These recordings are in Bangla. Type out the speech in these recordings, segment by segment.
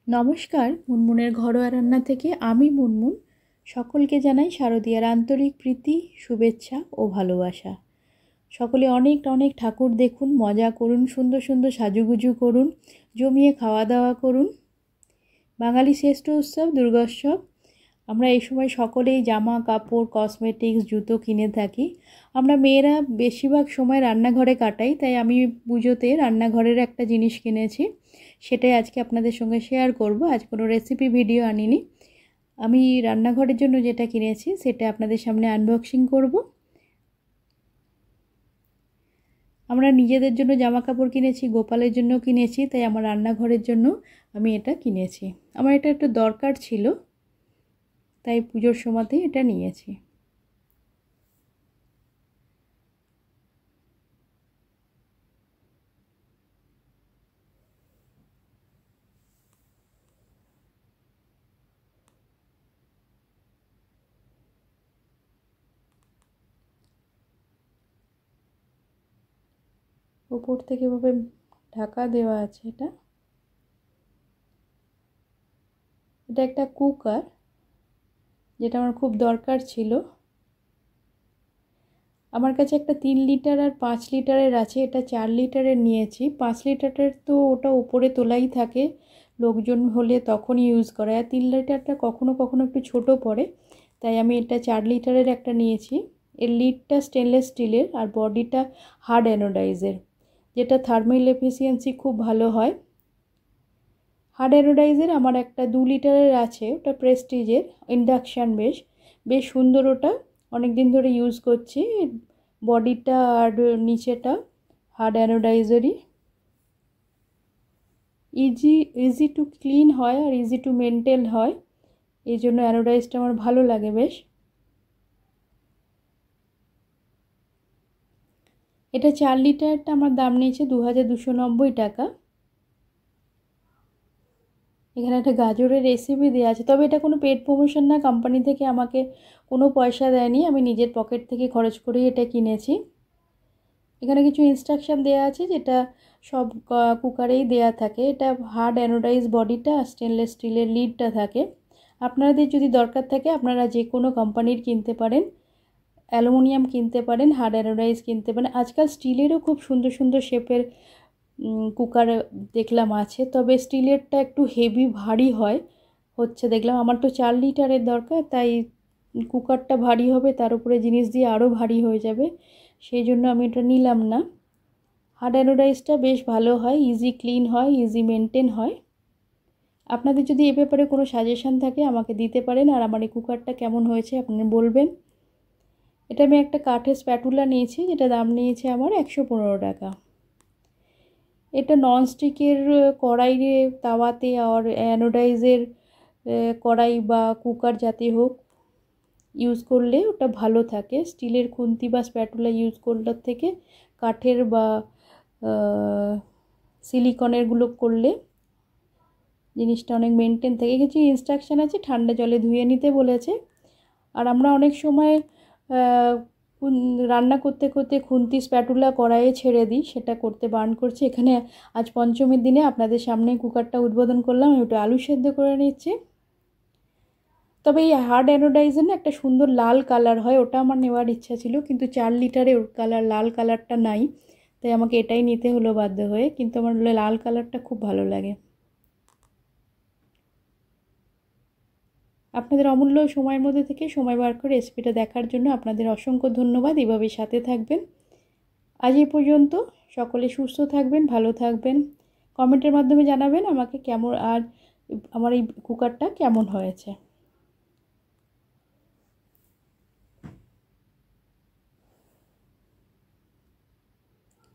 নমস্কার, মুনমুনের ঘরোয়া রান্না থেকে আমি মুনমুন সকলকে জানাই শারদীয়ার আন্তরিক প্রীতি, শুভেচ্ছা ও ভালোবাসা। সকলে অনেক অনেক ঠাকুর দেখুন, মজা করুন, সুন্দর সুন্দর সাজুগুজু করুন, জমিয়ে খাওয়া দাওয়া করুন। বাঙালি শ্রেষ্ঠ উৎসব দুর্গোৎসব। আমরা এই সময় সকলেই জামা কাপড়, কসমেটিক্স, জুতো কিনে থাকি। আমরা মেয়েরা বেশিরভাগ সময় রান্নাঘরে কাটাই, তাই আমি পুজোতে রান্নাঘরের একটা জিনিস কিনেছি, সেটাই আজকে আপনাদের সঙ্গে শেয়ার করব। আজ কোনো রেসিপি ভিডিও আনিনি, আমি রান্নাঘরের জন্য যেটা কিনেছি সেটা আপনাদের সামনে আনবক্সিং করব। আমরা নিজেদের জন্য জামা কাপড় কিনেছি, গোপালের জন্য কিনেছি, তাই আমার রান্নাঘরের জন্য আমি এটা কিনেছি। আমার এটা একটু দরকার ছিল, তাই পুজোর সময়তেই এটা নিয়েছি। উপর থেকে এভাবে ঢাকা দেওয়া আছে। এটা একটা কুকার, যেটা আমার খুব দরকার ছিল। আমার কাছে একটা 3 লিটার আর 5 লিটারের আছে, এটা 4 লিটারের নিয়েছি। 5 লিটারের তো ওটা উপরে তোলাই থাকে, লোকজন হলে তখন ইউজ করা। আর 3 লিটারটা কখনো কখনো একটু ছোট পড়ে, তাই আমি এটা 4 লিটারের একটা নিয়েছি। এর লিডটা স্টেনলেস স্টিলের আর বডিটা হার্ড অ্যানোডাইজের, যেটা থার্মাল এফিসিয়েন্সি খুব ভালো হয়। হার্ড অ্যানোডাইজের আমার একটা 2 লিটারের আছে, ওটা প্রেস্টিজের ইন্ডাকশান, বেশ সুন্দর। ওটা অনেক দিন ধরে ইউজ করছি। বডিটা আর নিচেটা হার্ড অ্যানোডাইজারই। ইজি টু ক্লিন হয় আর ইজি টু মেনটেন হয়, এই জন্য অ্যানোডাইজটা আমার ভালো লাগে বেশ। এটা 4 লিটারটা আমার দাম নিয়েছে 2290 টাকা। এখানে একটা গাজরের রেসিপি দেওয়া আছে, তবে এটা কোনো পেড প্রমোশন না, কোম্পানি থেকে আমাকে কোনো পয়সা দেয়নি, আমি নিজের পকেট থেকে খরচ করেই এটা কিনেছি। এখানে কিছু ইনস্ট্রাকশান দেওয়া আছে, যেটা সব কুকারেই দেওয়া থাকে। এটা হার্ড অ্যানোডাইজ বডিটা, স্টেনলেস স্টিলের লিডটা থাকে। আপনাদের যদি দরকার থাকে আপনারা যে কোনো কোম্পানির কিনতে পারেন, অ্যালুমিনিয়াম কিনতে পারেন, হার্ড অ্যানোডাইজ কিনতে পারেন। আজকাল স্টিলেরও খুব সুন্দর সুন্দর শেপের কুকার দেখলাম আছে, তবে স্টিলেরটা একটু হেভি ভারী হয় হচ্ছে দেখলাম। আমার তো 4 লিটারের দরকার, তাই কুকারটা ভারী হবে, তার উপরে জিনিস দিয়ে আরও ভারী হয়ে যাবে, সেই জন্য আমি এটা নিলাম না। হার্ড অ্যানোডাইজটা বেশ ভালো হয়, ইজি ক্লিন হয়, ইজি মেনটেন হয়। আপনাদের যদি এ ব্যাপারে কোনো সাজেশান থাকে আমাকে দিতে পারেন, আর আমার এই কুকারটা কেমন হয়েছে আপনি বলবেন। এটা আমি একটা কাঠের স্প্যাটুলা নিয়েছি, যেটা দাম নিয়েছে আমার 115 টাকা। এটা ননস্টিকের কড়াইয়ে, তাওয়াতে আর অ্যানোডাইজের কড়াই বা কুকার যাতে হোক ইউজ করলে ওটা ভালো থাকে। স্টিলের খুন্তি বা স্প্যাটুলা ইউজ করলে থেকে কাঠের বা সিলিকনেরগুলো করলে জিনিসটা অনেক মেনটেন থাকে। কিছু ইনস্ট্রাকশান আছে, ঠান্ডা জলে ধুয়ে নিতে বলেছে। আর আমরা অনেক সময় রান্না করতে করতে খুন্তি স্প্যাটুলা কড়াইয়ে ছেড়ে দিই, সেটা করতে বারণ করছে। এখানে আজ পঞ্চমীর দিনে আপনাদের সামনে কুকারটা উদ্বোধন করলাম। একটু আলু সেদ্ধ করে নিচ্ছি। তবে এই হার্ড অ্যানোডাইজের না একটা সুন্দর লাল কালার হয়, ওটা আমার নেওয়ার ইচ্ছা ছিল, কিন্তু 4 লিটারে ওর লাল কালারটা নাই, তাই আমাকে এটাই নিতে হলো বাধ্য হয়ে। কিন্তু আমার লাল কালারটা খুব ভালো লাগে। আপনাদের অমূল্য সময়ের মধ্যে থেকে সময় বার করে রেসিপিটা দেখার জন্য আপনাদের অসংখ্য ধন্যবাদ। এভাবেই সাথে থাকবেন। আজ এই পর্যন্ত। সকলে সুস্থ থাকবেন, ভালো থাকবেন। কমেন্টের মাধ্যমে জানাবেন আমাকে কেমন, আর আমার এই কুকারটা কেমন হয়েছে।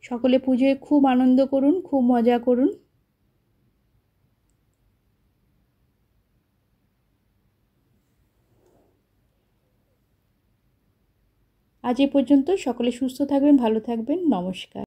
সকলে পুজোয় খুব আনন্দ করুন, খুব মজা করুন। আজ এই পর্যন্ত। সকলে সুস্থ থাকবেন, ভালো থাকবেন। নমস্কার।